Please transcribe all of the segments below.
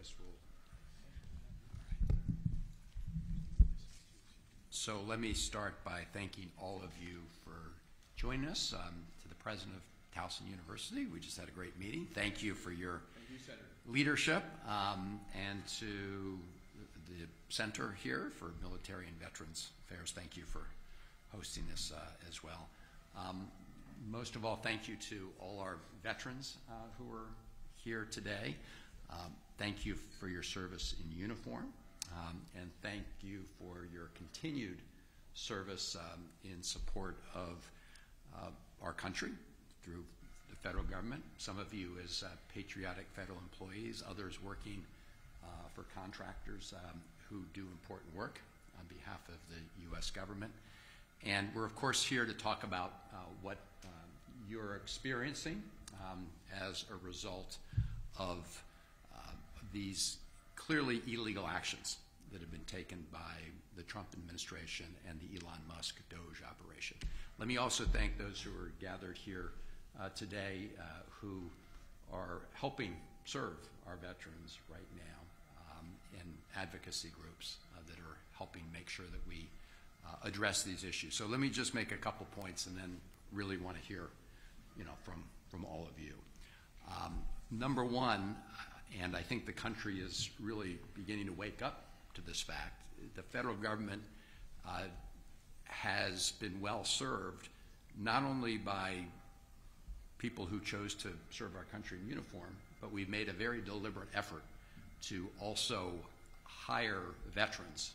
guess we'll. So let me start by thanking all of you for joining us. To the president of Towson University, we just had a great meeting. Thank you for your leadership, and to the center here for Military and Veterans Affairs. Thank you for hosting this as well. Most of all, thank you to all our veterans who are here today. Thank you for your service in uniform, and thank you for your continued service in support of our country through the federal government. Some of you as patriotic federal employees, others working for contractors who do important work on behalf of the U.S. government. And we're, of course, here to talk about what you're experiencing as a result of these clearly illegal actions that have been taken by the Trump administration and the Elon Musk Doge operation. Let me also thank those who are gathered here today who are helping serve our veterans right now in advocacy groups that are helping make sure that we address these issues. So let me just make a couple points and then really want to hear, from all of you. Number one, and I think the country is really beginning to wake up to this fact, the federal government has been well served not only by people who chose to serve our country in uniform, but we've made a very deliberate effort to also hire veterans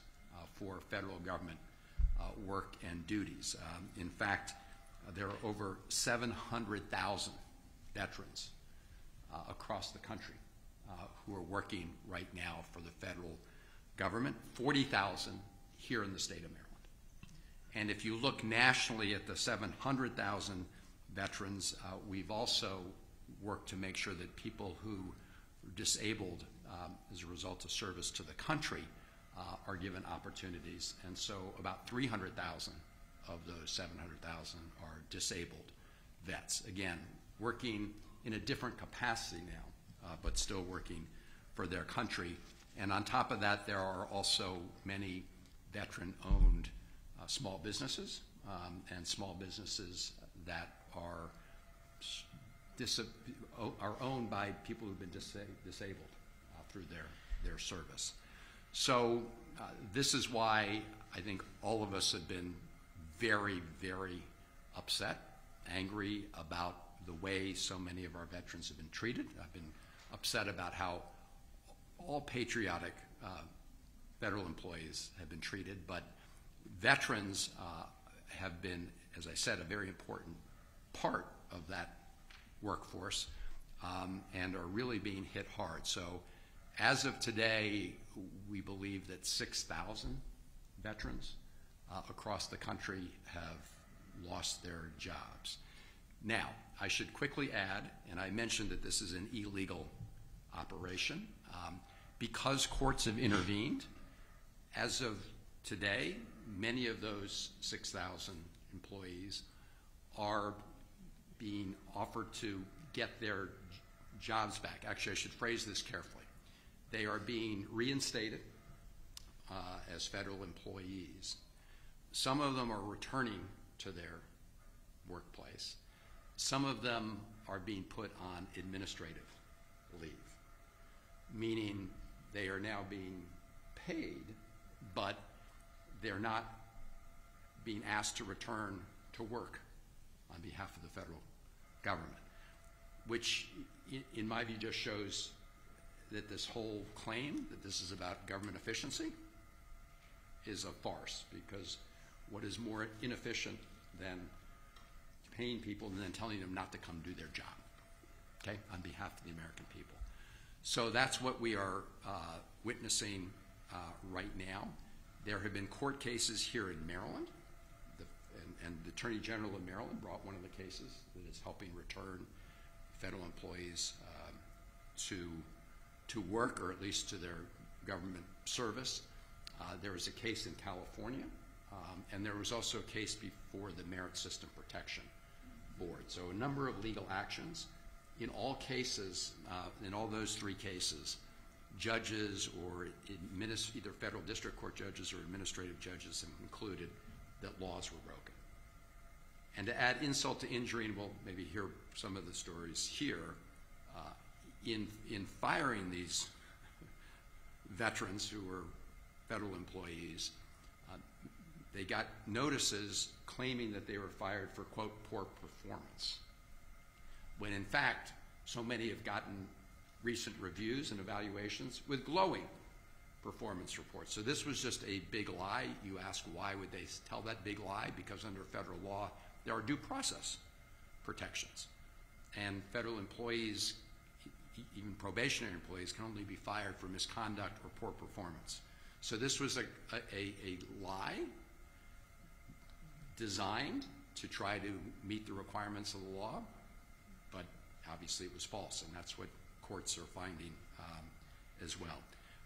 for federal government work and duties. In fact, there are over 700,000 veterans across the country who are working right now for the federal government, 40,000 here in the state of Maryland. And if you look nationally at the 700,000 veterans, we've also worked to make sure that people who are disabled as a result of service to the country are given opportunities. And so about 300,000 of those 700,000 are disabled vets. Again, working in a different capacity now, but still working for their country. And on top of that, there are also many veteran-owned small businesses and small businesses that are owned by people who've been disabled through their service. So this is why I think all of us have been very, very upset, angry about the way so many of our veterans have been treated. I've been upset about how all patriotic federal employees have been treated, but veterans have been, as I said, a very important part of that workforce and are really being hit hard. So as of today, we believe that 6,000 veterans across the country have lost their jobs. Now, I should quickly add, and I mentioned that this is an illegal operation, because courts have intervened, as of today, many of those 6,000 employees are being offered to get their jobs back. Actually, I should phrase this carefully. They are being reinstated as federal employees. Some of them are returning to their workplace. Some of them are being put on administrative leave, meaning they are now being paid, but they're not being asked to return to work on behalf of the federal government, which in my view just shows that this whole claim that this is about government efficiency is a farce, because what is more inefficient than paying people and then telling them not to come do their job, okay, on behalf of the American people? So that's what we are witnessing right now. There have been court cases here in Maryland, and the Attorney General of Maryland brought one of the cases that is helping return federal employees to work, or at least to their government service. There was a case in California, and there was also a case before the Merit System Protection Board. So a number of legal actions. In all cases, in all those three cases, judges or either federal district court judges or administrative judges have concluded that laws were broken. And to add insult to injury, and we'll maybe hear some of the stories here, in firing these veterans who were federal employees, they got notices claiming that they were fired for, quote, poor performance, when in fact so many have gotten recent reviews and evaluations with glowing performance reports. So this was just a big lie. You ask, why would they tell that big lie? Because under federal law, there are due process protections. And federal employees, even probationary employees, can only be fired for misconduct or poor performance. So this was a lie designed to try to meet the requirements of the law, but obviously it was false, and that's what courts are finding as well.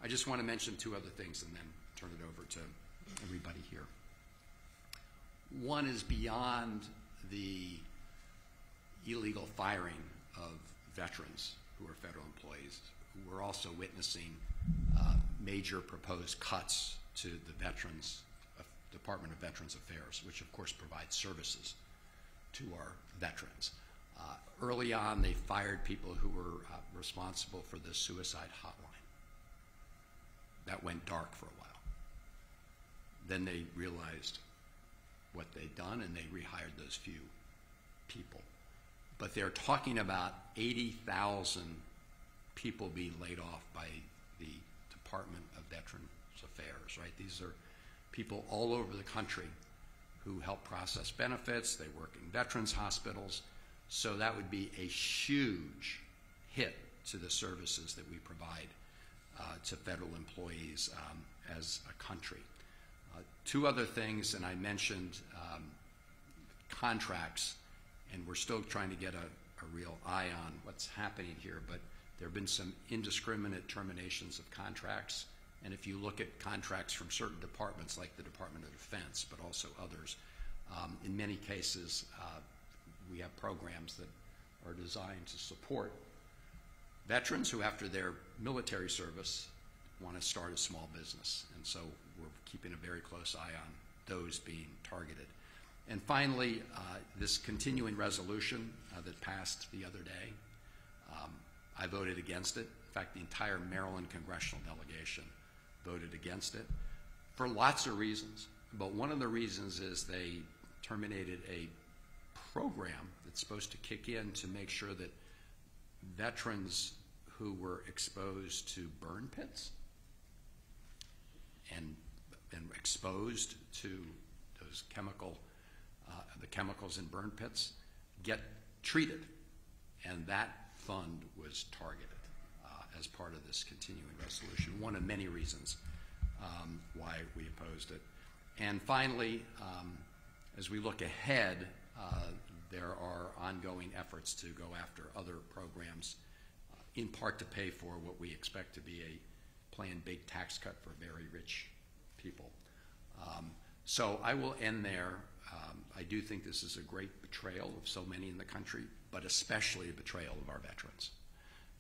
I just want to mention two other things and then turn it over to everybody here. One is beyond the illegal firing of veterans who are federal employees. We're also witnessing major proposed cuts to the Department of Veterans Affairs, which of course provides services to our veterans. Early on, they fired people who were responsible for the suicide hotline. That went dark for a while. Then they realized what they'd done, and they rehired those few people. But they're talking about 80,000 people being laid off by the Department of Veterans Affairs, right? These are people all over the country who help process benefits. They work in veterans hospitals. So that would be a huge hit to the services that we provide to federal employees as a country. Two other things, and I mentioned contracts, and we're still trying to get a real eye on what's happening here, but there have been some indiscriminate terminations of contracts. And if you look at contracts from certain departments, like the Department of Defense, but also others, in many cases, we have programs that are designed to support veterans who, after their military service, want to start a small business. And so we're keeping a very close eye on those being targeted. And finally, this continuing resolution that passed the other day, I voted against it. In fact, the entire Maryland congressional delegation voted against it for lots of reasons. But one of the reasons is they terminated a program that's supposed to kick in to make sure that veterans who were exposed to burn pits and exposed to those the chemicals in burn pits get treated, and that fund was targeted as part of this continuing resolution, one of many reasons why we opposed it. And finally, as we look ahead, there are ongoing efforts to go after other programs, in part to pay for what we expect to be a planned big tax cut for very rich people. So I will end there. I do think this is a great betrayal of so many in the country, but especially a betrayal of our veterans.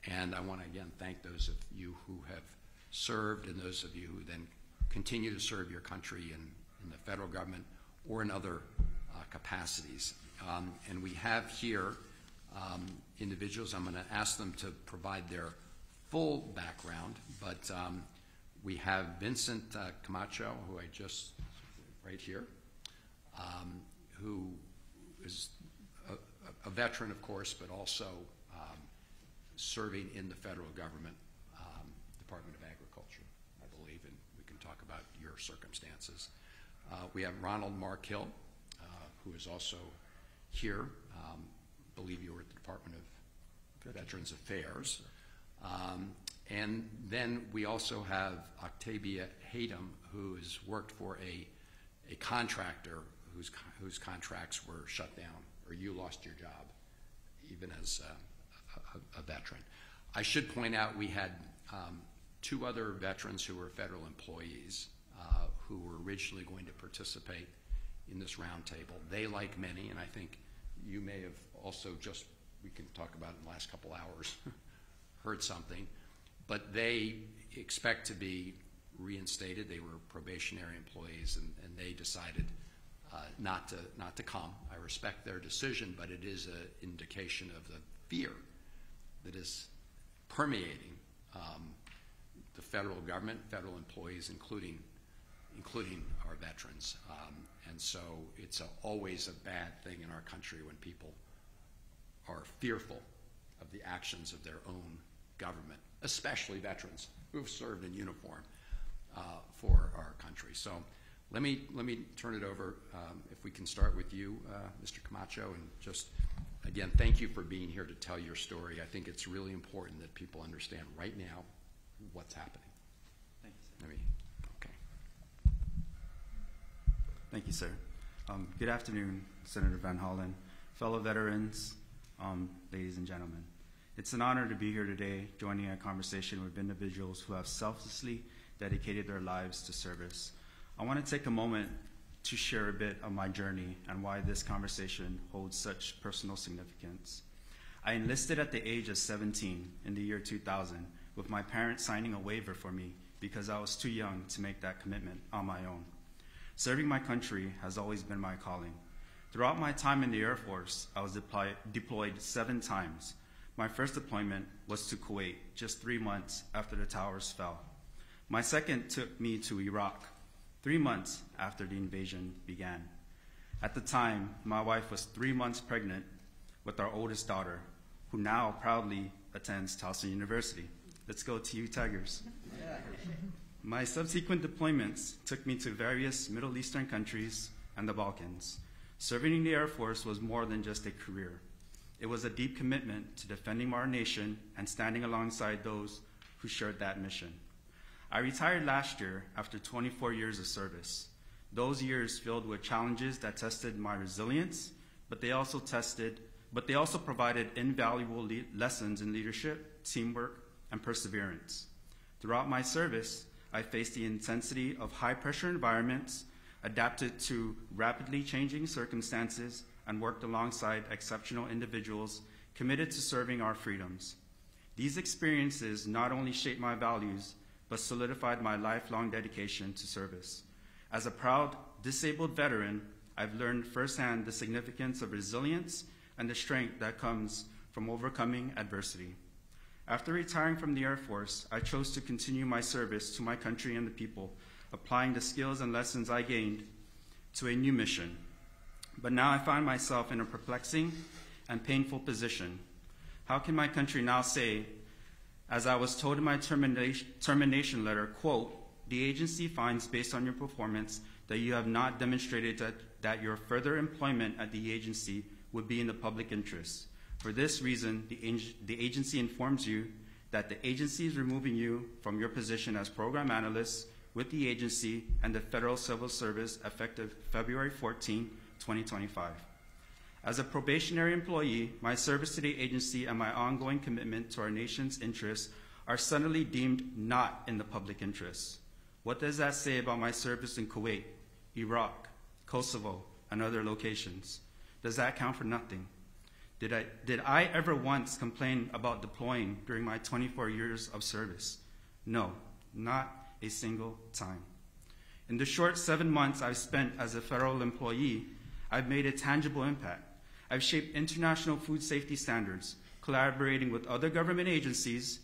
And I want to again thank those of you who have served and those of you who then continue to serve your country in the federal government or in other capacities. And we have here individuals. I'm going to ask them to provide their full background, but we have Vincent Camacho, who I just, right here, who is a veteran, of course, but also serving in the federal government, Department of Agriculture, I believe, and we can talk about your circumstances. We have Ronald Markill, who is also here. I believe you were at the Department of Veterans Affairs. And then we also have Octavia Hayden, who has worked for a contractor whose contracts were shut down, or you lost your job, even as a veteran. I should point out we had two other veterans who were federal employees who were originally going to participate in this roundtable. They, like many, and I think you may have also just, we can talk about it in the last couple hours, heard something, but they expect to be reinstated. They were probationary employees, and they decided not to come. I respect their decision, but it is an indication of the fear that is permeating the federal government, federal employees, including our veterans. And so it's always a bad thing in our country when people are fearful of the actions of their own government, especially veterans who have served in uniform for our country. So let me turn it over, if we can start with you, Mr. Camacho, and just, again, thank you for being here to tell your story. I think it's really important that people understand right now what's happening. Thank you, sir. Okay. Thank you, sir. Good afternoon, Senator Van Hollen, fellow veterans, ladies and gentlemen. It's an honor to be here today joining a conversation with individuals who have selflessly dedicated their lives to service. I want to take a moment to share a bit of my journey and why this conversation holds such personal significance. I enlisted at the age of 17 in the year 2000, with my parents signing a waiver for me because I was too young to make that commitment on my own. Serving my country has always been my calling. Throughout my time in the Air Force, I was deployed 7 times. My first deployment was to Kuwait, just 3 months after the towers fell. My second took me to Iraq, 3 months after the invasion began. At the time, my wife was 3 months pregnant with our oldest daughter, who now proudly attends Towson University. Let's go to you, Tigers. Yeah. My subsequent deployments took me to various Middle Eastern countries and the Balkans. Serving in the Air Force was more than just a career. It was a deep commitment to defending our nation and standing alongside those who shared that mission. I retired last year after 24 years of service. Those years filled with challenges that tested my resilience, but they also provided invaluable lessons in leadership, teamwork, and perseverance. Throughout my service, I faced the intensity of high-pressure environments, adapted to rapidly changing circumstances, and worked alongside exceptional individuals committed to serving our freedoms. These experiences not only shaped my values, but solidified my lifelong dedication to service. As a proud, disabled veteran, I've learned firsthand the significance of resilience and the strength that comes from overcoming adversity. After retiring from the Air Force, I chose to continue my service to my country and the people, applying the skills and lessons I gained to a new mission. But now I find myself in a perplexing and painful position. How can my country now say, as I was told in my termination letter, quote, "The agency finds based on your performance that you have not demonstrated that your further employment at the agency would be in the public interest. For this reason, the agency informs you that the agency is removing you from your position as program analyst with the agency and the Federal Civil Service effective February 14, 2025. As a probationary employee, my service to the agency and my ongoing commitment to our nation's interests are suddenly deemed not in the public interest. What does that say about my service in Kuwait, Iraq, Kosovo, and other locations? Does that count for nothing? Did I ever once complain about deploying during my 24 years of service? No, not a single time. In the short 7 months I've spent as a federal employee, I've made a tangible impact. I've shaped international food safety standards, collaborating with other government agencies,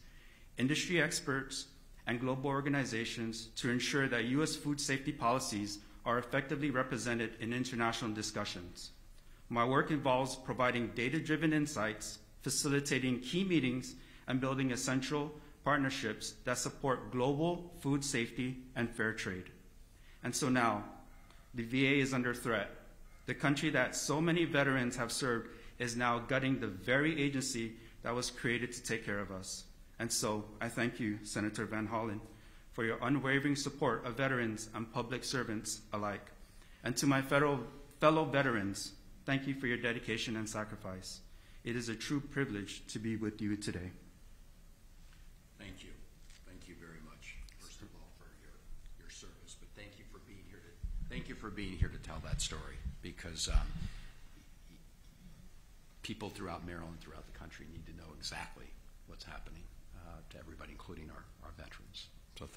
industry experts, and global organizations to ensure that U.S. food safety policies are effectively represented in international discussions. My work involves providing data-driven insights, facilitating key meetings, and building essential partnerships that support global food safety and fair trade. And so now, the VA is under threat. The country that so many veterans have served is now gutting the very agency that was created to take care of us. And so I thank you, Senator Van Hollen, for your unwavering support of veterans and public servants alike. And to my fellow veterans, thank you for your dedication and sacrifice. It is a true privilege to be with you today. Thank you. Thank you very much, first of all, for your service. But thank you for being here to tell that story, because people throughout Maryland, throughout the country, need to know exactly what's happening to everybody, including our veterans.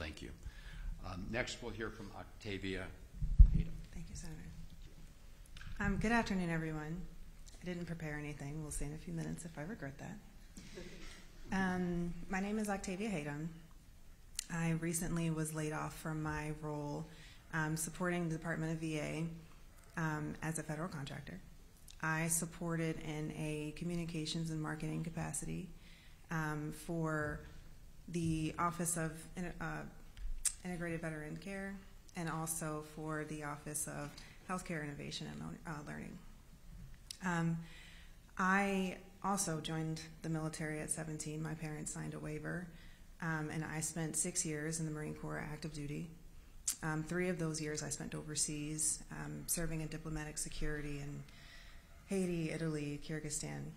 thank you. Next, we'll hear from Octavia Hayden. Thank you, Senator. Good afternoon, everyone. I didn't prepare anything. We'll see in a few minutes if I regret that. My name is Octavia Hayden. I recently was laid off from my role supporting the Department of VA as a federal contractor. I supported in a communications and marketing capacity for the Office of Integrated Veteran Care and also for the Office of Healthcare Innovation and Learning. I also joined the military at 17. My parents signed a waiver, and I spent 6 years in the Marine Corps active duty. 3 of those years I spent overseas, serving in diplomatic security in Haiti, Italy, Kyrgyzstan.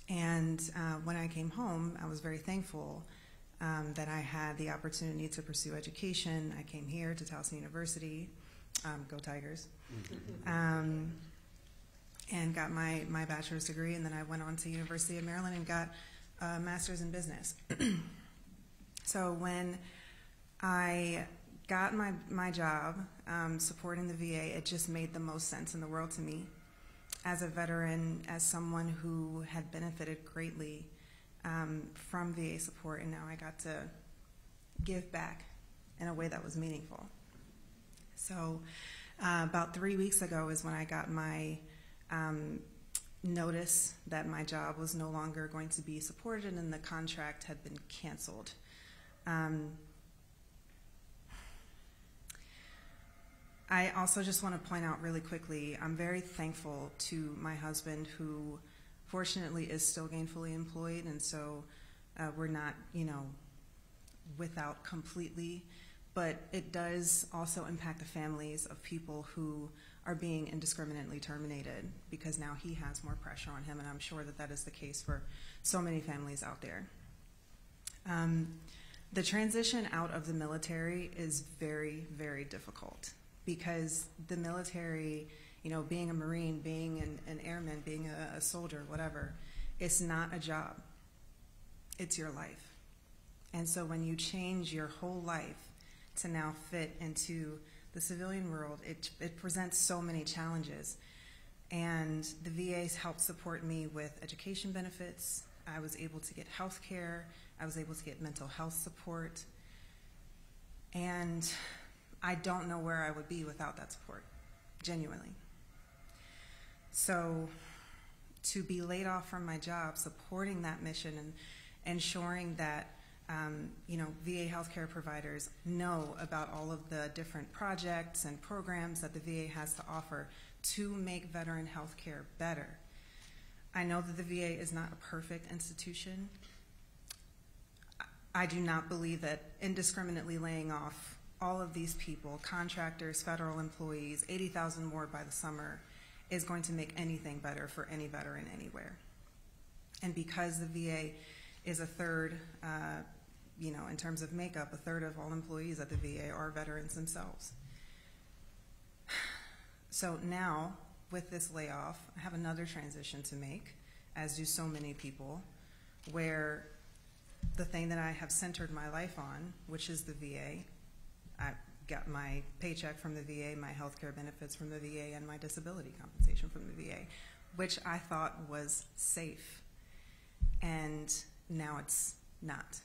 And when I came home, I was very thankful that I had the opportunity to pursue education. I came here to Towson University, go Tigers, and got my bachelor's degree, and then I went on to University of Maryland and got a master's in business. So when I got my job supporting the VA, it just made the most sense in the world to me. As a veteran, as someone who had benefited greatly from VA support, and now I got to give back in a way that was meaningful. So about 3 weeks ago is when I got my notice that my job was no longer going to be supported and the contract had been canceled. I also just want to point out really quickly, I'm very thankful to my husband, who fortunately is still gainfully employed, and so we're not, without completely, but it does also impact the families of people who are being indiscriminately terminated, because now he has more pressure on him, and I'm sure that that is the case for so many families out there. The transition out of the military is very, very difficult, because the military, being a Marine, being an airman, being a soldier, whatever, it's not a job. It's your life. And so when you change your whole life to now fit into the civilian world, it presents so many challenges. And the VA's helped support me with education benefits. I was able to get health care. I was able to get mental health support. And I don't know where I would be without that support, genuinely. So to be laid off from my job, supporting that mission and ensuring that VA healthcare providers know about all of the different projects and programs that the VA has to offer to make veteran healthcare better. I know that the VA is not a perfect institution. I do not believe that indiscriminately laying off all of these people, contractors, federal employees, 80,000 more by the summer, is going to make anything better for any veteran anywhere. And because the VA is a third, in terms of makeup, a third of all employees at the VA are veterans themselves. So now, with this layoff, I have another transition to make, as do so many people, where the thing that I have centered my life on, which is the VA, I got my paycheck from the VA, my health care benefits from the VA, and my disability compensation from the VA, which I thought was safe. And now it's not.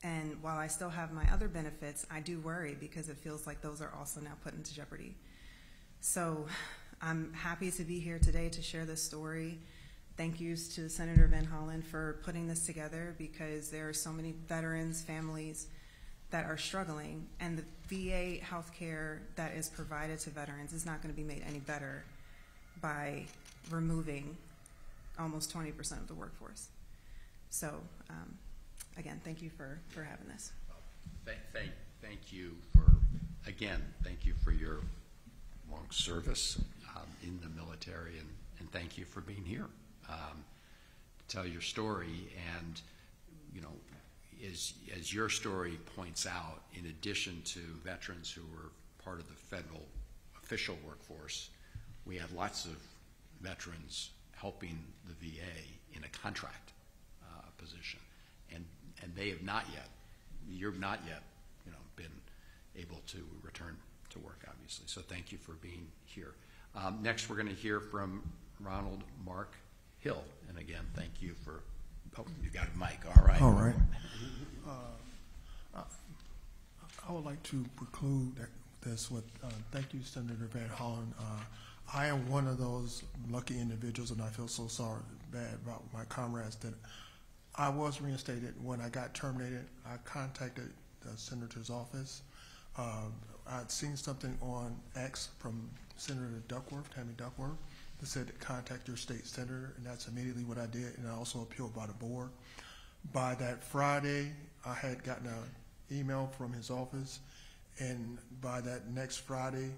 And while I still have my other benefits, I do worry, because it feels like those are also now put into jeopardy. So I'm happy to be here today to share this story. Thank yous to Senator Van Hollen for putting this together, because there are so many veterans, families that are struggling, and the VA health care that is provided to veterans is not going to be made any better by removing almost 20% of the workforce. So again, thank you for having this. Thank you for your long service in the military, and thank you for being here to tell your story. And as your story points out, in addition to veterans who were part of the federal official workforce, we had lots of veterans helping the VA in a contract position, and they have not yet, you've not yet been able to return to work, obviously. So thank you for being here. Next, we're going to hear from Ronald Mark Hill. And again, thank you for, oh, you got a mic, all right. All right. I would like to preclude this with, thank you, Senator Van Hollen. I am one of those lucky individuals, and I feel so bad about my comrades that I was reinstated. When I got terminated, I contacted the senator's office. I'd seen something on X from Senator Duckworth, Tammy Duckworth, that said to contact your state senator, and that's immediately what I did, and I also appealed by the board. By that Friday, I had gotten an email from his office, and by that next Friday,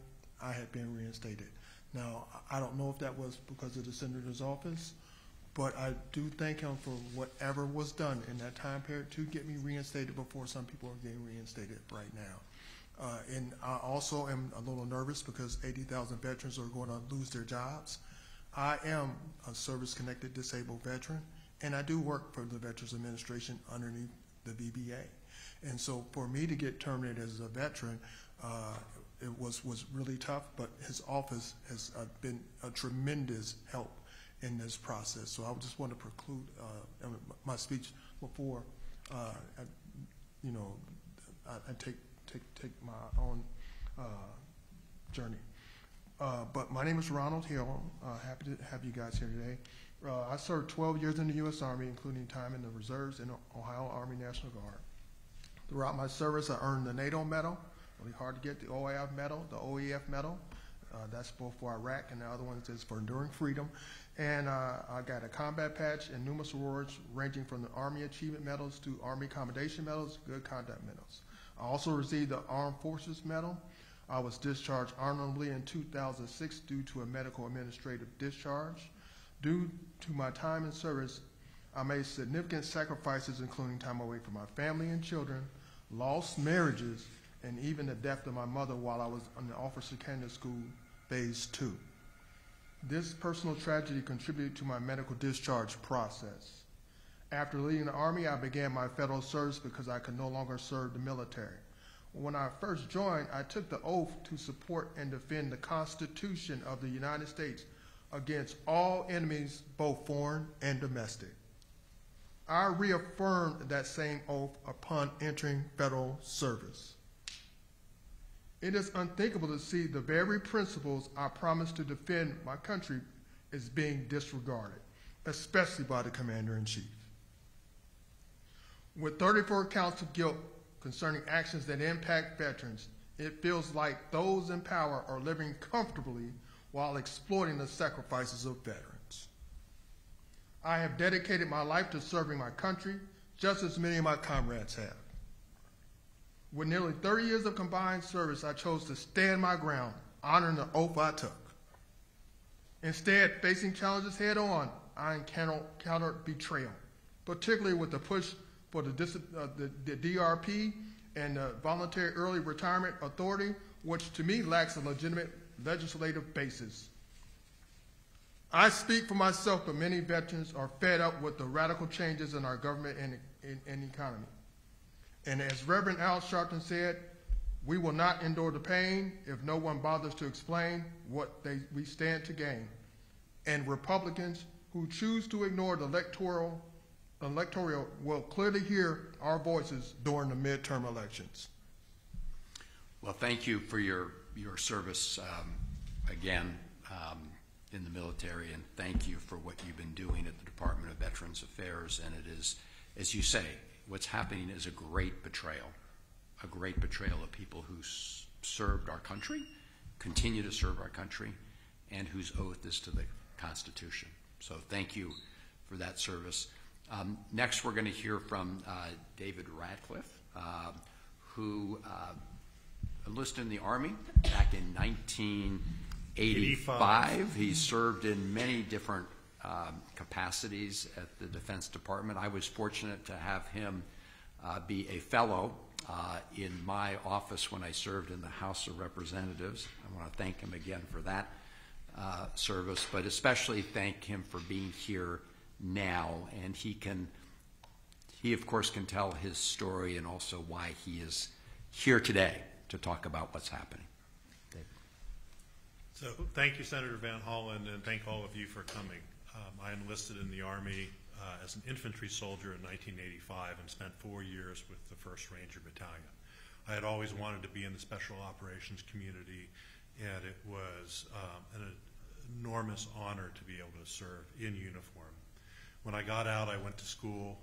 I had been reinstated. Now, I don't know if that was because of the senator's office, but I do thank him for whatever was done in that time period to get me reinstated before some people are getting reinstated right now. And I also am a little nervous because 80,000 veterans are going to lose their jobs. I am a service-connected disabled veteran, and I do work for the Veterans Administration underneath the VBA. And so for me to get terminated as a veteran, it was really tough, but his office has been a tremendous help in this process. So I just want to preclude my speech before I take my own journey. But my name is Ronald Hill. Happy to have you guys here today. I served 12 years in the U.S. Army, including time in the reserves and Ohio Army National Guard. Throughout my service, I earned the NATO medal, really hard to get, the OIF medal, the OEF medal. That's both for Iraq, and the other one is for enduring freedom. And I got a combat patch and numerous awards ranging from the Army Achievement Medals to Army Commendation Medals, Good Conduct Medals. I also received the Armed Forces Medal. I was discharged honorably in 2006 due to a medical administrative discharge. Due to my time in service, I made significant sacrifices, including time away from my family and children, lost marriages, and even the death of my mother while I was in the Officer Candidate School, Phase 2. This personal tragedy contributed to my medical discharge process. After leaving the Army, I began my federal service because I could no longer serve the military. When I first joined, I took the oath to support and defend the Constitution of the United States against all enemies, both foreign and domestic. I reaffirmed that same oath upon entering federal service. It is unthinkable to see the very principles I promised to defend my country is being disregarded, especially by the Commander-in-Chief. With 34 counts of guilt concerning actions that impact veterans, it feels like those in power are living comfortably while exploiting the sacrifices of veterans. I have dedicated my life to serving my country, just as many of my comrades have. With nearly 30 years of combined service, I chose to stand my ground, honoring the oath I took. Instead, facing challenges head on, I encountered betrayal, particularly with the push for the DRP and the Voluntary Early Retirement Authority, which to me lacks a legitimate legislative basis. I speak for myself, but many veterans are fed up with the radical changes in our government and economy. And as Reverend Al Sharpton said, we will not endure the pain if no one bothers to explain what we stand to gain. And Republicans who choose to ignore the electoral will clearly hear our voices during the midterm elections. Well, thank you for your service again in the military, and thank you for what you've been doing at the Department of Veterans Affairs. And it is, as you say, what's happening is a great betrayal of people who served our country, continue to serve our country, and whose oath is to the Constitution. So thank you for that service. Next, we're going to hear from David Radcliffe, who enlisted in the Army back in 1985. He served in many different capacities at the Defense Department. I was fortunate to have him be a fellow in my office when I served in the House of Representatives. I want to thank him again for that service, but especially thank him for being here now. And he of course can tell his story and also why he is here today to talk about what's happening. David. So thank you, Senator Van Hollen, and thank all of you for coming. I enlisted in the Army as an infantry soldier in 1985 and spent 4 years with the 1st Ranger Battalion. I had always wanted to be in the special operations community, and it was an enormous honor to be able to serve in uniform. When I got out, I went to school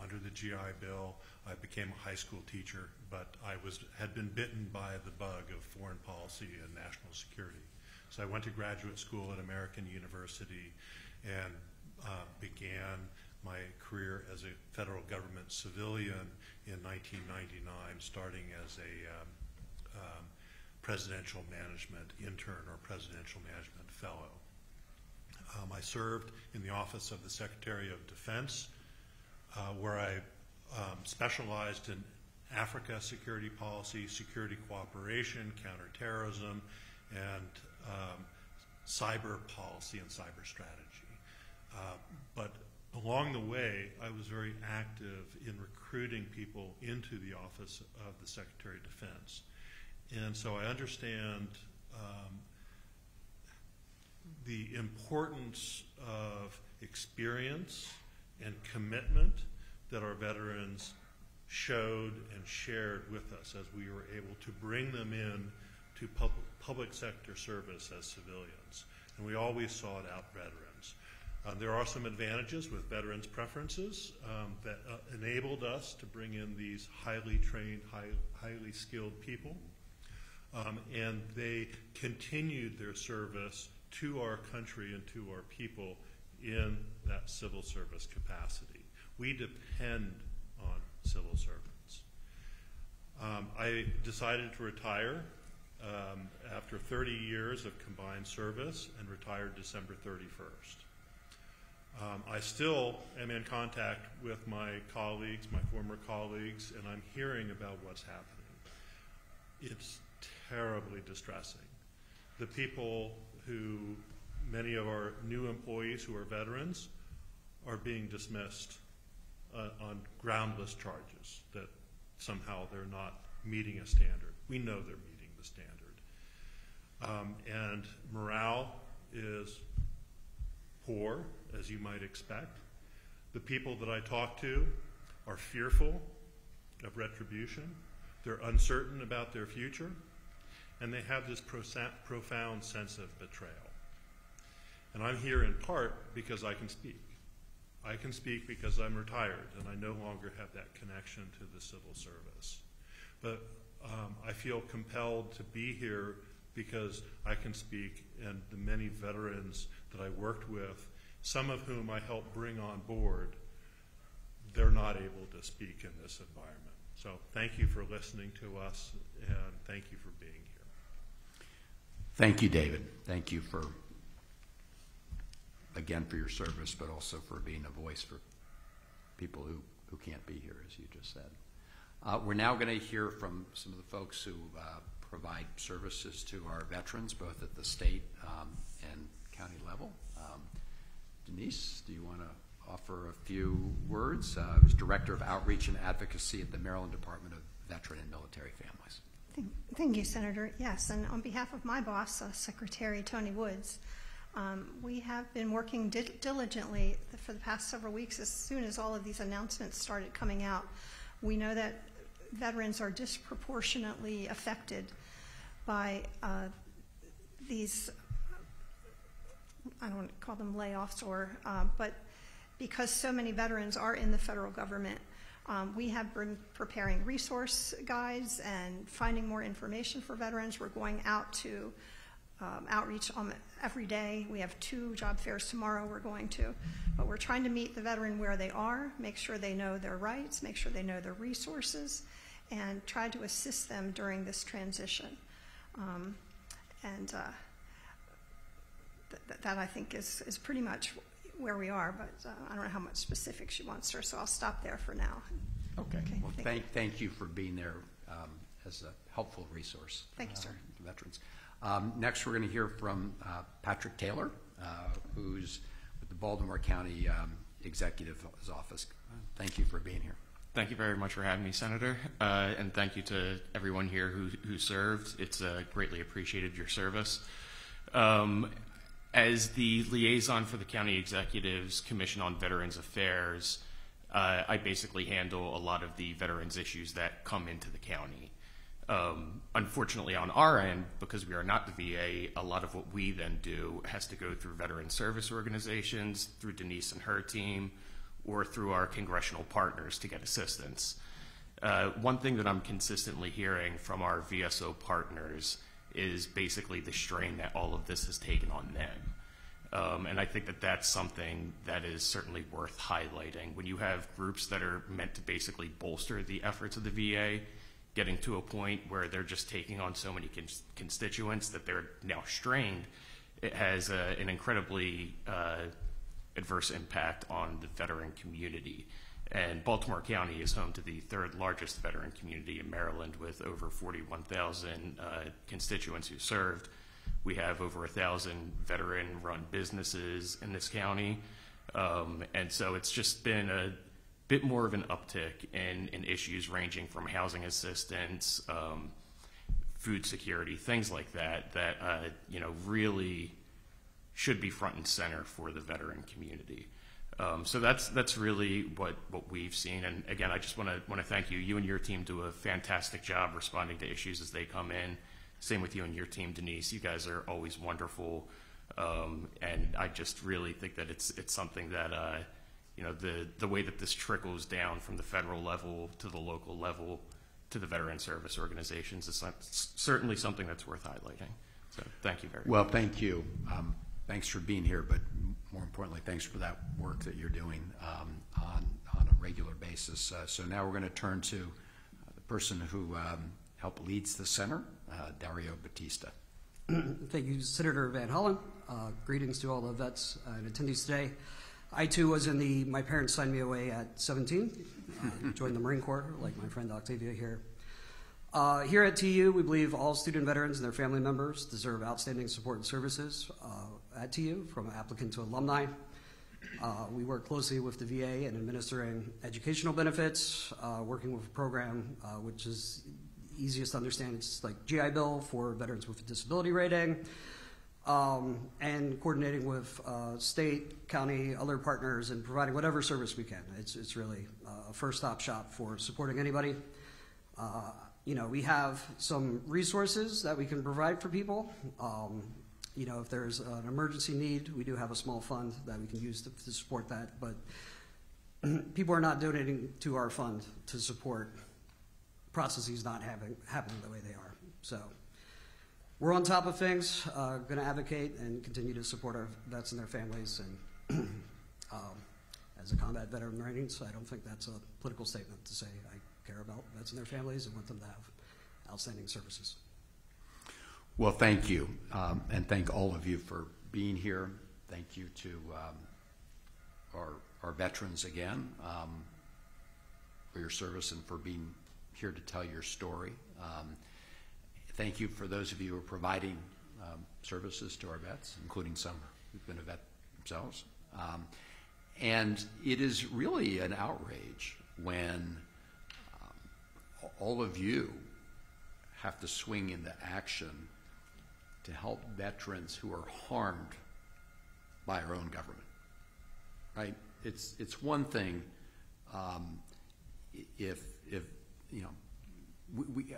under the GI Bill. I became a high school teacher, but I had been bitten by the bug of foreign policy and national security. So I went to graduate school at American University and began my career as a federal government civilian in 1999, starting as a presidential management intern or presidential management fellow. I served in the office of the Secretary of Defense, where I specialized in Africa security policy, security cooperation, counterterrorism, and cyber policy and cyber strategy. But along the way, I was very active in recruiting people into the office of the Secretary of Defense. And so I understand the importance of experience and commitment that our veterans showed and shared with us as we were able to bring them in to public sector service as civilians. And we always sought out veterans. There are some advantages with veterans' preferences that enabled us to bring in these highly trained, highly skilled people. And they continued their service to our country and to our people in that civil service capacity. We depend on civil servants. I decided to retire after 30 years of combined service and retired December 31st. I still am in contact with my colleagues, my former colleagues, and I'm hearing about what's happening. It's terribly distressing. The people who, many of our new employees who are veterans, are being dismissed on groundless charges that somehow they're not meeting a standard. We know they're meeting the standard. And morale is poor, as you might expect. The people that I talk to are fearful of retribution. They're uncertain about their future. And they have this profound sense of betrayal. And I'm here in part because I can speak. I can speak because I'm retired and I no longer have that connection to the civil service. But I feel compelled to be here because I can speak, and the many veterans that I worked with, some of whom I helped bring on board, they're not able to speak in this environment. So thank you for listening to us, and thank you for being here. Thank you, David. Thank you for, again, for your service, but also for being a voice for people who can't be here, as you just said. We're now going to hear from some of the folks who provide services to our veterans, both at the state and county level. Denise, do you want to offer a few words? Who's Director of Outreach and Advocacy at the Maryland Department of Veteran and Military Families. Thank you, Senator. Yes, and on behalf of my boss, Secretary Tony Woods, we have been working diligently for the past several weeks. As soon as all of these announcements started coming out, we know that veterans are disproportionately affected by these, I don't want to call them layoffs, but because so many veterans are in the federal government, we have been preparing resource guides and finding more information for veterans. We're going out to outreach every day. We have 2 job fairs tomorrow we're going to, but we're trying to meet the veteran where they are, make sure they know their rights, make sure they know their resources, and try to assist them during this transition. That I think is pretty much where we are, but I don't know how much specifics she wants her, so I'll stop there for now. Okay. Well, thank you for being there as a helpful resource. Thank you, sir. To veterans. Next, we're going to hear from Patrick Taylor, who's with the Baltimore County Executive's Office. Thank you for being here. Thank you very much for having me, Senator, and thank you to everyone here who served. It's greatly appreciated your service. As the liaison for the County Executive's Commission on Veterans Affairs, I basically handle a lot of the veterans issues that come into the county. Unfortunately, on our end, because we are not the VA, a lot of what we then do has to go through veteran service organizations, through Denise and her team, or through our congressional partners to get assistance. One thing that I'm consistently hearing from our VSO partners is basically the strain that all of this has taken on them. And I think that that's something that is certainly worth highlighting. When you have groups that are meant to basically bolster the efforts of the VA, getting to a point where they're just taking on so many constituents that they're now strained, it has an incredibly adverse impact on the veteran community. And Baltimore County is home to the third largest veteran community in Maryland, with over 41,000 constituents who served. We have over 1,000 veteran-run businesses in this county. And so it's just been a bit more of an uptick in issues ranging from housing assistance, food security, things like that, that really should be front and center for the veteran community. So that's really what we've seen. And again, I just want to thank you. You and your team do a fantastic job responding to issues as they come in. Same with you and your team, Denise. You guys are always wonderful. And I just really think that it's something that the way that this trickles down from the federal level to the local level to the veteran service organizations is certainly something that's worth highlighting. So thank you very much. Well, thank you. Thanks for being here, but more importantly, thanks for that work that you're doing on a regular basis. So now we're going to turn to the person who helped leads the center, Dario Batista. Thank you, Senator Van Hollen. Greetings to all the vets and attendees today. I too was my parents signed me away at 17, joined the Marine Corps, like my friend Octavia here. Here at TU, we believe all student veterans and their family members deserve outstanding support and services at TU, from applicant to alumni. We work closely with the VA in administering educational benefits, working with a program which is easiest to understand. It's like GI Bill for veterans with a disability rating, and coordinating with state, county, other partners, and providing whatever service we can. It's really a first-stop shop for supporting anybody. We have some resources that we can provide for people. If there's an emergency need, we do have a small fund that we can use to support that, but people are not donating to our fund to support processes not happening the way they are. So we're on top of things, going to advocate and continue to support our vets and their families. And as a combat veteran Marines, I don't think that's a political statement to say I care about vets and their families and want them to have outstanding services. Well, thank you, and thank all of you for being here. Thank you to our veterans again for your service and for being here to tell your story. Thank you for those of you who are providing services to our vets, including some who've been a vet themselves. And it is really an outrage when all of you have to swing into action to help veterans who are harmed by our own government, right? It's one thing if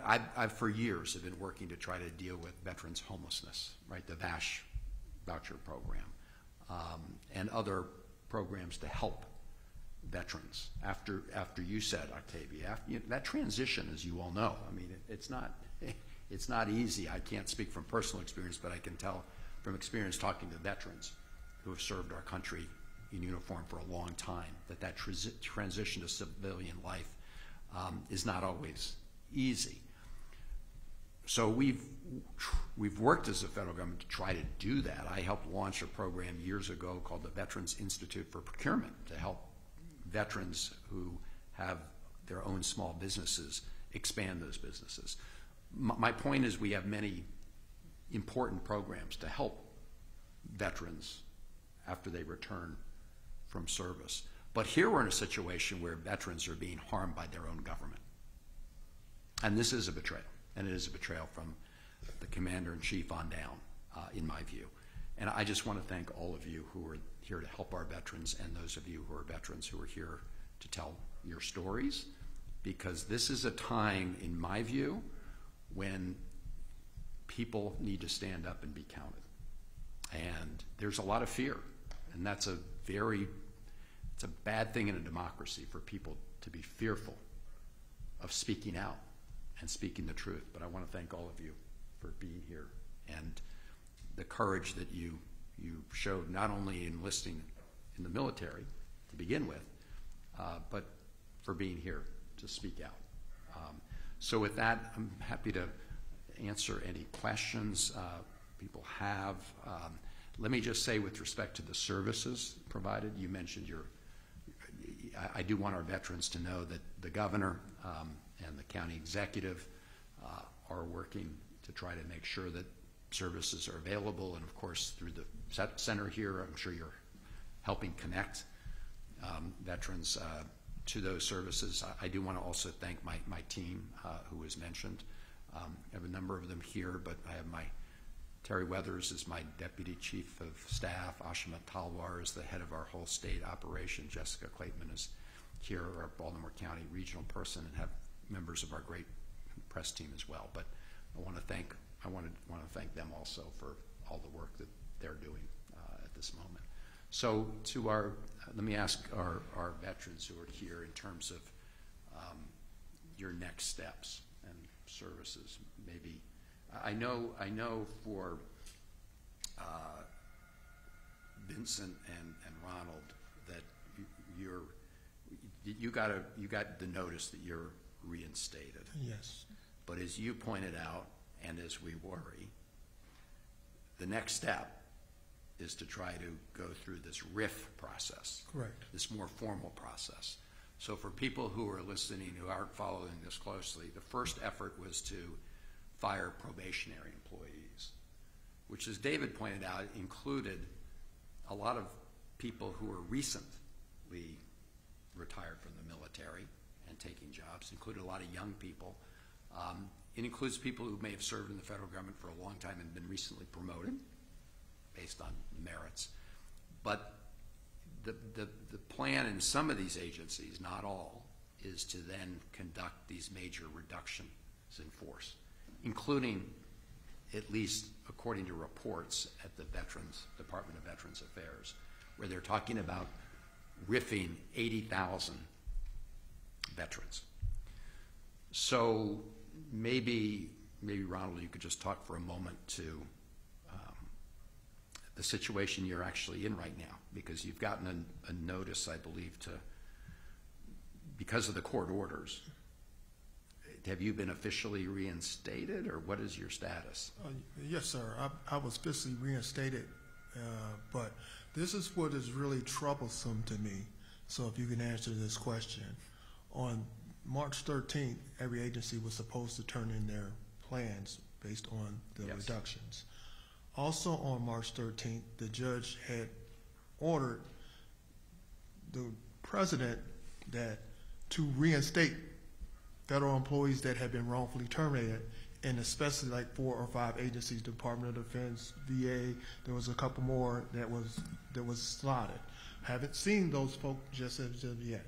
I've for years have been working to try to deal with veterans homelessness, right? The VASH voucher program and other programs to help veterans. After you said, Octavia, that transition, as you all know, I mean, it's not easy. I can't speak from personal experience, but I can tell from experience talking to veterans who have served our country in uniform for a long time that transition to civilian life is not always easy. So we've worked as a federal government to try to do that. I helped launch a program years ago called the Veterans Institute for Procurement to help veterans who have their own small businesses expand those businesses. My point is we have many important programs to help veterans after they return from service. But here we're in a situation where veterans are being harmed by their own government. And this is a betrayal, and it is a betrayal from the commander-in-chief on down, in my view. And I just want to thank all of you who are here to help our veterans, and those of you who are veterans who are here to tell your stories, because this is a time, in my view, when people need to stand up and be counted. And there's a lot of fear, and it's a bad thing in a democracy for people to be fearful of speaking out and speaking the truth. But I want to thank all of you for being here and the courage that you showed, not only enlisting in the military to begin with, but for being here to speak out. So with that, I'm happy to answer any questions people have. Let me just say, with respect to the services provided, you mentioned I do want our veterans to know that the governor and the county executive are working to try to make sure that services are available, and of course through the center here, I'm sure you're helping connect veterans to those services. I do want to also thank my team who was mentioned. I have a number of them here, but I have Terry Weathers is my Deputy Chief of Staff. Ashima Talwar is the head of our whole state operation. Jessica Clayton is here, our Baltimore County regional person, and have members of our great press team as well. But I want to thank them also for all the work that they're doing at this moment. So let me ask our veterans who are here in terms of your next steps and services. Maybe I know for Vincent and Ronald that you got the notice that you're reinstated. Yes. But as you pointed out, and as we worry, the next step is to try to go through this RIF process. Correct. This more formal process. So for people who are listening who aren't following this closely, the first effort was to fire probationary employees, which, as David pointed out, included a lot of people who were recently retired from the military and taking jobs, included a lot of young people. It includes people who may have served in the federal government for a long time and been recently promoted based on merits. But the plan in some of these agencies, not all, is to then conduct these major reductions in force, including, at least according to reports at the Department of Veterans Affairs, where they're talking about riffing 80,000 veterans. So maybe Ronald, you could just talk for a moment to the situation you're actually in right now, because you've gotten a notice, I believe, because of the court orders. Have you been officially reinstated, or what is your status? Yes, sir. I was officially reinstated, but this is what is really troublesome to me. So if you can answer this question. On March 13th, every agency was supposed to turn in their plans based on the reductions. Also on March 13th, the judge had ordered the president to reinstate federal employees that had been wrongfully terminated, and especially like 4 or 5 agencies, Department of Defense, VA, there was a couple more that was slotted. Haven't seen those folks just as of yet.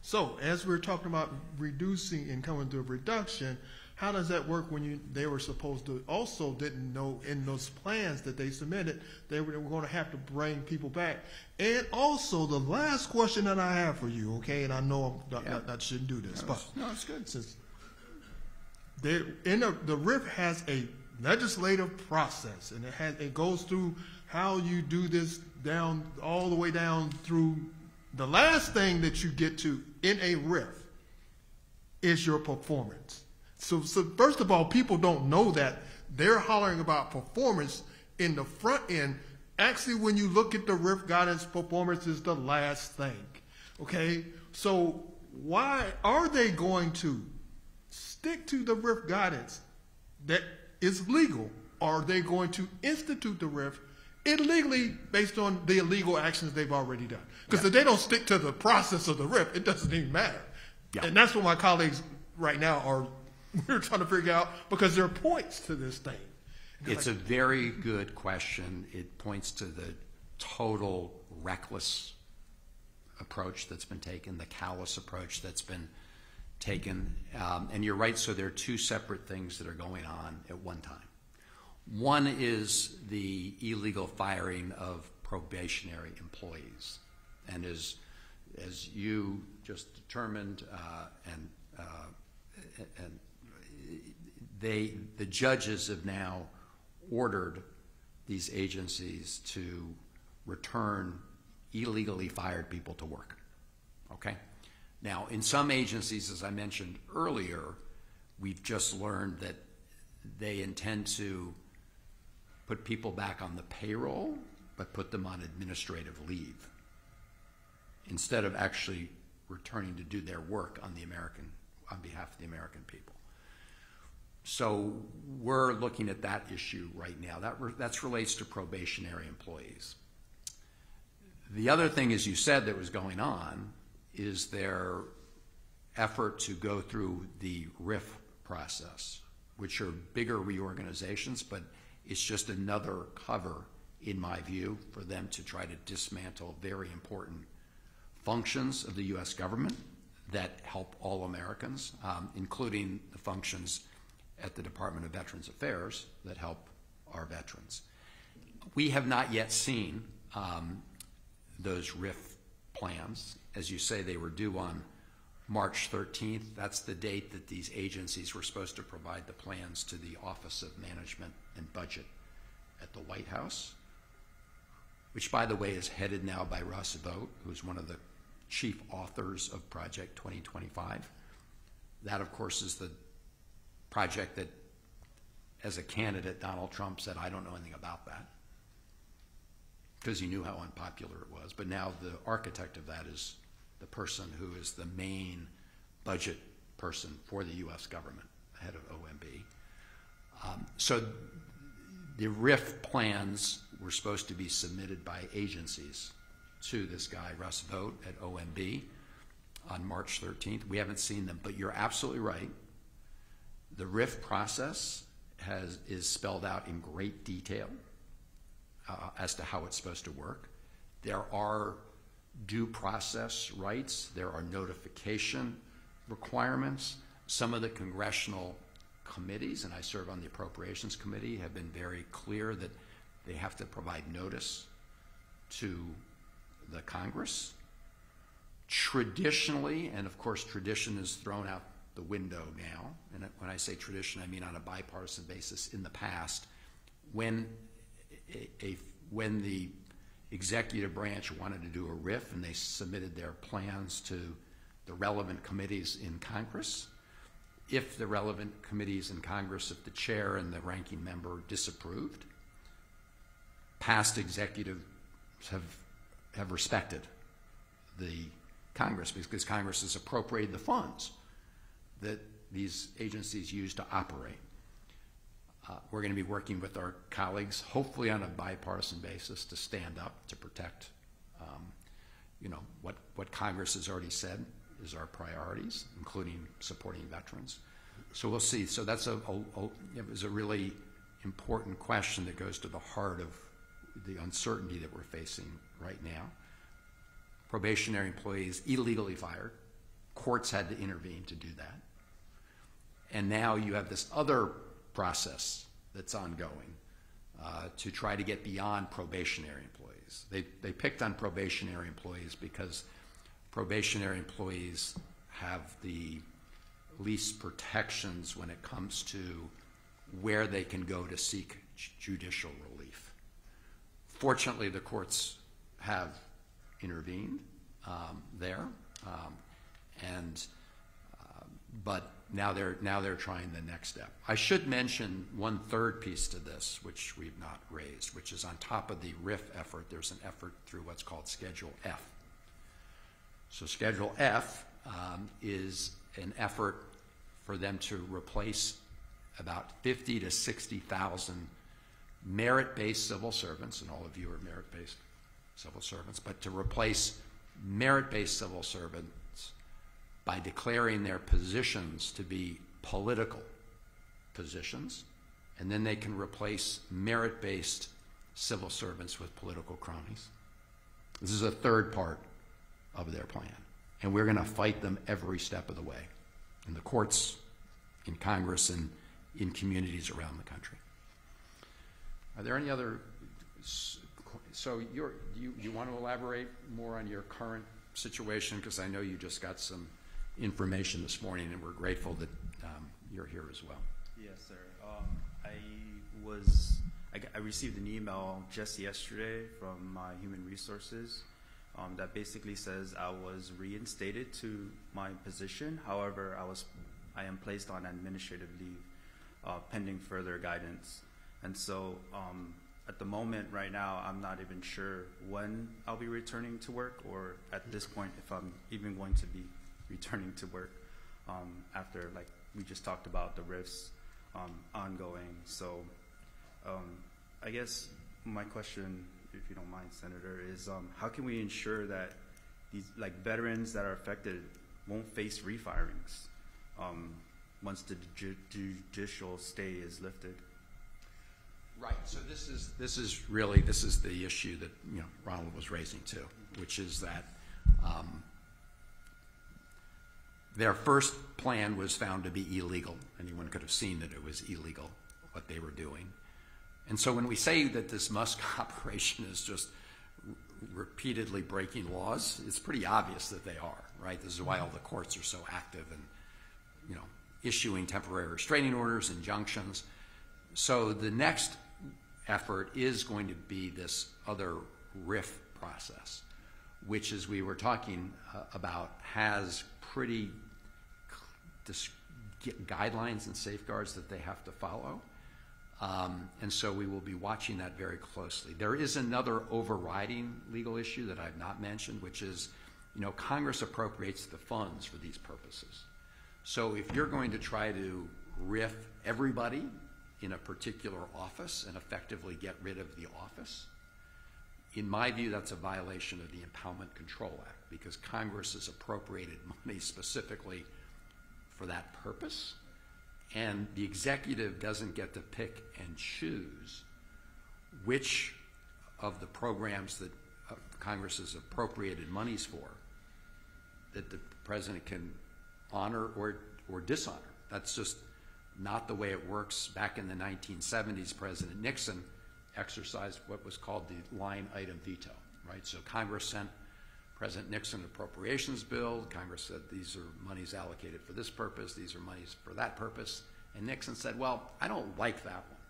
So as we're talking about reducing and coming to a reduction, how does that work when they were supposed to also didn't know in those plans that they submitted they were going to have to bring people back? And also the last question that I have for you, okay, and I know I shouldn't do this, but no, it's good. Since the RIF has a legislative process, and it goes through how you do this down all the way down through the last thing that you get to in a RIF is your performance. So first of all, people don't know that. They're hollering about performance in the front end. Actually, when you look at the RIF guidance, performance is the last thing. Okay? So why are they going to stick to the RIF guidance that is legal? Are they going to institute the RIF illegally based on the illegal actions they've already done. Because if they don't stick to the process of the RIF, it doesn't even matter. Yeah. And that's what my colleagues right now are we're trying to figure out, because there are points to this thing. It's a very good question. It points to the total reckless approach that's been taken, the callous approach that's been taken. And you're right, so there are two separate things that are going on at one time. One is the illegal firing of probationary employees. And as you just determined, the judges have now ordered these agencies to return illegally fired people to work. Okay? Now, in some agencies, as I mentioned earlier, we've just learned that they intend to put people back on the payroll, but put them on administrative leave instead of actually returning to do their work on behalf of the American people. So we're looking at that issue right now. That relates to probationary employees. The other thing, as you said, that was going on is their effort to go through the RIF process, which are bigger reorganizations, but it's just another cover, in my view, for them to try to dismantle very important functions of the U.S. government that help all Americans, including the functions at the Department of Veterans Affairs that help our veterans. We have not yet seen those RIF plans. As you say, they were due on March 13th. That's the date that these agencies were supposed to provide the plans to the Office of Management and Budget at the White House, which, by the way, is headed now by Russ Vought, who's one of the chief authors of Project 2025. That, of course, is the project that, as a candidate, Donald Trump said, I don't know anything about that, because he knew how unpopular it was. But now the architect of that is the person who is the main budget person for the U.S. government, the head of OMB. So the RIF plans were supposed to be submitted by agencies to this guy, Russ Vought, at OMB on March 13th. We haven't seen them, but you're absolutely right. The RIF process is spelled out in great detail as to how it's supposed to work. There are due process rights. There are notification requirements. Some of the congressional committees, and I serve on the Appropriations Committee, have been very clear that they have to provide notice to the Congress. Traditionally, and of course tradition is thrown out the window now, and when I say tradition, I mean on a bipartisan basis. In the past, when the executive branch wanted to do a RIF and they submitted their plans to the relevant committees in Congress, if the relevant committees in Congress, if the chair and the ranking member disapproved, past executives have respected the Congress, because Congress has appropriated the funds that these agencies use to operate. We're going to be working with our colleagues, hopefully on a bipartisan basis, to stand up to protect, what Congress has already said is our priorities, including supporting veterans. So we'll see. So that's it was a really important question that goes to the heart of the uncertainty that we're facing right now. Probationary employees illegally fired. Courts had to intervene to do that. And now you have this other process that's ongoing to try to get beyond probationary employees. They picked on probationary employees because probationary employees have the least protections when it comes to where they can go to seek judicial relief. Fortunately, the courts have intervened there, but now they're trying the next step. I should mention one third piece to this, which we've not raised, which is on top of the RIF effort. There's an effort through what's called Schedule F. So Schedule F is an effort for them to replace about 50 to 60,000 merit-based civil servants, and all of you are merit-based civil servants, but to replace merit-based civil servants by declaring their positions to be political positions, and then they can replace merit-based civil servants with political cronies. This is a third part of their plan, and we're going to fight them every step of the way, in the courts, in Congress, and in communities around the country. Are there any other, so you want to elaborate more on your current situation? Because I know you just got some information this morning, and we're grateful that you're here as well. Yes, sir. I received an email just yesterday from my human resources that basically says I was reinstated to my position. However, I am placed on administrative leave pending further guidance. And so at the moment right now, I'm not even sure when I'll be returning to work, or at this point if I'm even going to be returning to work after, like we just talked about, the rifts ongoing. So I guess my question, if you don't mind, Senator, is how can we ensure that these veterans that are affected won't face refirings once the judicial stay is lifted? Right. So this is the issue that Ronald was raising too, which is that their first plan was found to be illegal. Anyone could have seen that it was illegal what they were doing. And so when we say that this Musk operation is just repeatedly breaking laws, it's pretty obvious that they are, right? This is why all the courts are so active and issuing temporary restraining orders, injunctions. So the next effort is going to be this other RIF process, which, as we were talking about, has pretty guidelines and safeguards that they have to follow. And so we will be watching that very closely. There is another overriding legal issue that I've not mentioned, which is, Congress appropriates the funds for these purposes. So if you're going to try to RIF everybody in a particular office and effectively get rid of the office, in my view, that's a violation of the Impoundment Control Act, because Congress has appropriated money specifically for that purpose, and the executive doesn't get to pick and choose which of the programs that Congress has appropriated monies for that the president can honor or dishonor. That's just not the way it works. Back in the 1970s, President Nixon exercised what was called the line item veto, right? So Congress sent President Nixon an appropriations bill. Congress said these are monies allocated for this purpose, these are monies for that purpose. And Nixon said, well, I don't like that one,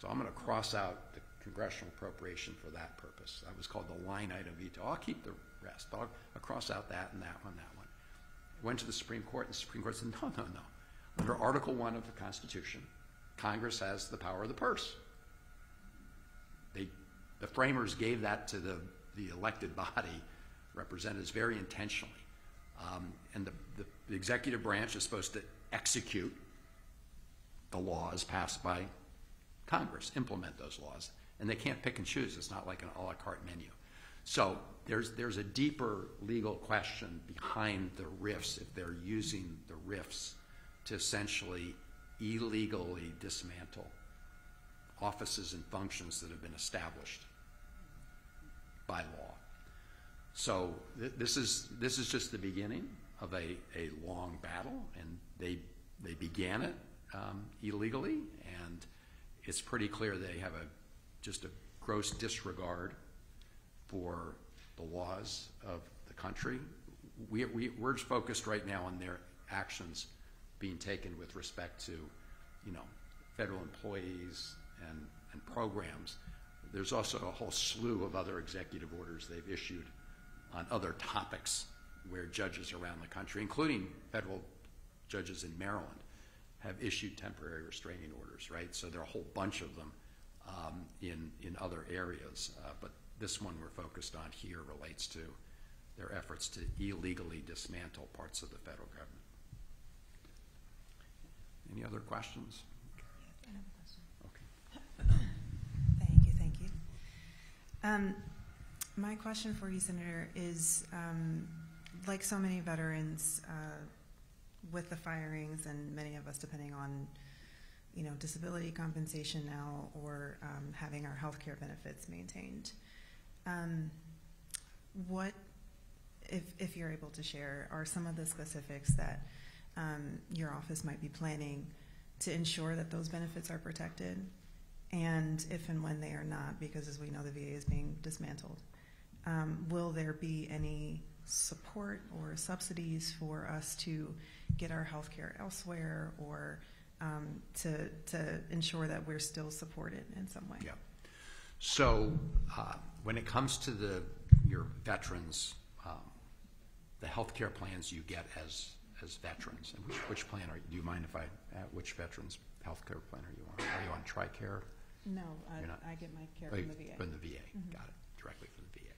so I'm going to cross out the congressional appropriation for that purpose. That was called the line item veto. I'll keep the rest. I'll cross out that and that one, that one. Went to the Supreme Court, and the Supreme Court said, no. Under Article 1 of the Constitution, Congress has the power of the purse. The framers gave that to the elected body, representatives, very intentionally. And the executive branch is supposed to execute the laws passed by Congress, implement those laws. And they can't pick and choose. It's not like an a la carte menu. So there's a deeper legal question behind the RIFs, if they're using the RIFs to essentially illegally dismantle offices and functions that have been established by law. So this is just the beginning of a long battle, and they began it illegally, and it's pretty clear they have just a gross disregard for the laws of the country. We're focused right now on their actions being taken with respect to, federal employees and programs. There's also a whole slew of other executive orders they've issued on other topics where judges around the country, including federal judges in Maryland, have issued temporary restraining orders, right? So there are a whole bunch of them in other areas. But this one we're focused on here relates to their efforts to illegally dismantle parts of the federal government. Any other questions? I have a question. Okay. My question for you, Senator, is like so many veterans with the firings, and many of us depending on, disability compensation now or having our health care benefits maintained. What, if you're able to share, are some of the specifics that your office might be planning to ensure that those benefits are protected? And if and when they are not, because as we know the VA is being dismantled, will there be any support or subsidies for us to get our health care elsewhere, or to ensure that we're still supported in some way? Yeah. So when it comes to your veterans, the health care plans you get as veterans, and which plan do you mind if I, which veterans health care plan are you on? Are you on TRICARE? No, I get my care from the VA. From the VA, got it, directly from the VA.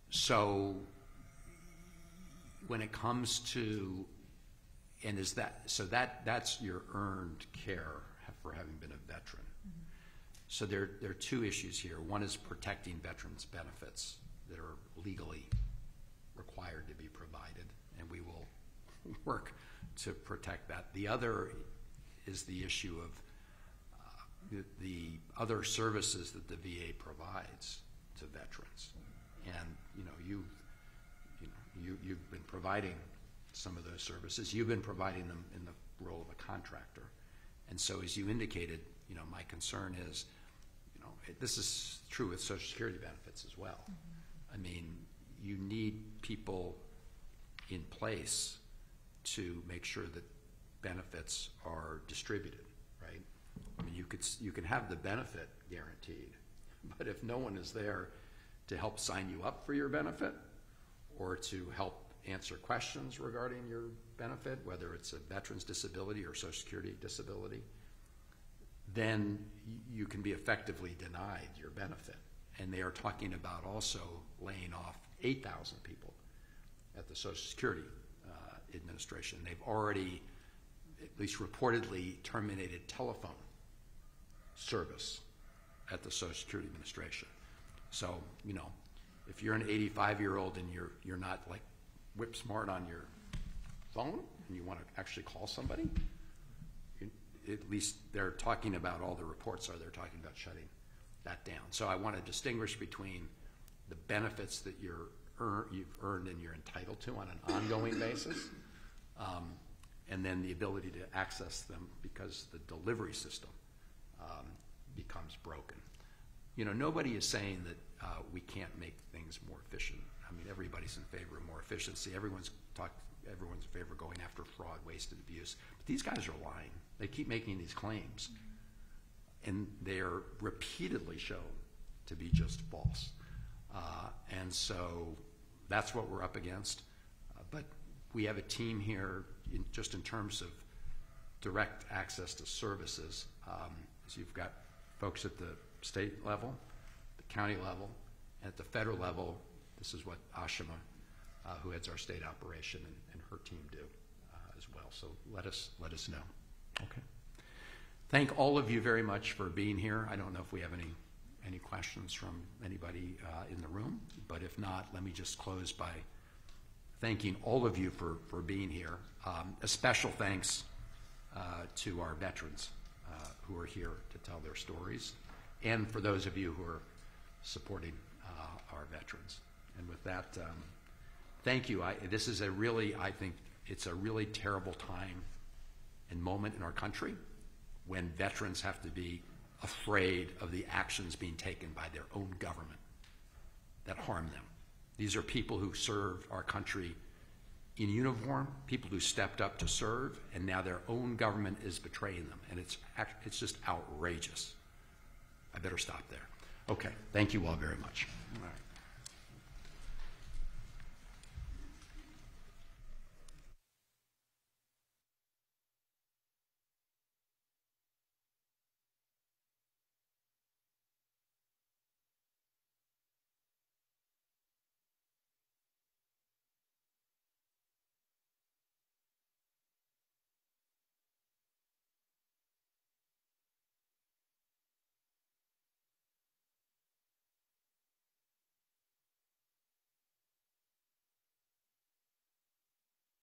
So when it comes to, and is that, so that's your earned care for having been a veteran. So there are two issues here. One is protecting veterans' benefits that are legally required to be provided, and we will work to protect that. The other is the issue of the other services that the VA provides to veterans. And you've been providing some of those services. You've been providing them in the role of a contractor. And so as you indicated, my concern is, this is true with Social Security benefits as well. I mean, you need people in place to make sure that benefits are distributed, right? I mean, you can have the benefit guaranteed, but if no one is there to help sign you up for your benefit or to help answer questions regarding your benefit, whether it's a veteran's disability or Social Security disability, then you can be effectively denied your benefit. And they are talking about also laying off 8,000 people at the Social Security Administration. They've already, at least reportedly, terminated telephone service at the Social Security Administration. So, if you're an 85-year-old and you're not like whip smart on your phone and you want to actually call somebody, at least they're talking about, all the reports are, they're talking about shutting that down. So I want to distinguish between the benefits that you've earned and you're entitled to on an ongoing basis, and then the ability to access them because the delivery system becomes broken. Nobody is saying that we can't make things more efficient. I mean, everybody's in favor of more efficiency. Everyone's in favor of going after fraud, waste, and abuse. But these guys are lying. They keep making these claims, and they are repeatedly shown to be just false. And so that's what we're up against. But we have a team here, just in terms of direct access to services. So you've got folks at the state level, the county level, and at the federal level. This is what Ashima, who heads our state operation, and her team do as well. So let us know. Okay. Thank all of you very much for being here. I don't know if we have any questions from anybody in the room, but if not, let me just close by thanking all of you for being here. A special thanks to our veterans who are here to tell their stories, and for those of you who are supporting our veterans. And with that, thank you. This is I think it's a really terrible time and moment in our country when veterans have to be afraid of the actions being taken by their own government that harm them. These are people who served our country in uniform, people who stepped up to serve, and now their own government is betraying them, and it's just outrageous. I better stop there. Okay, thank you all very much. All right.